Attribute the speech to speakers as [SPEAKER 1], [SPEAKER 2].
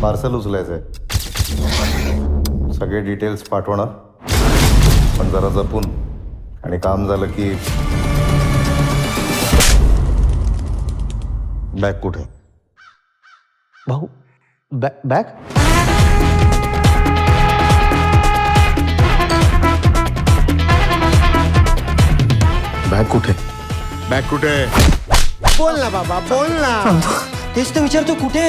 [SPEAKER 1] Parcel उचलायचंय. सगळे details पाठवणार, पण जरा जपून. आणि काम झालं की बॅग कुठे?
[SPEAKER 2] भाऊ बॅग
[SPEAKER 1] बॅग कुठे?
[SPEAKER 3] बॅग कुठे?
[SPEAKER 2] बोल ना बाबा बोल ना. तेच तर विचारतो कुठे.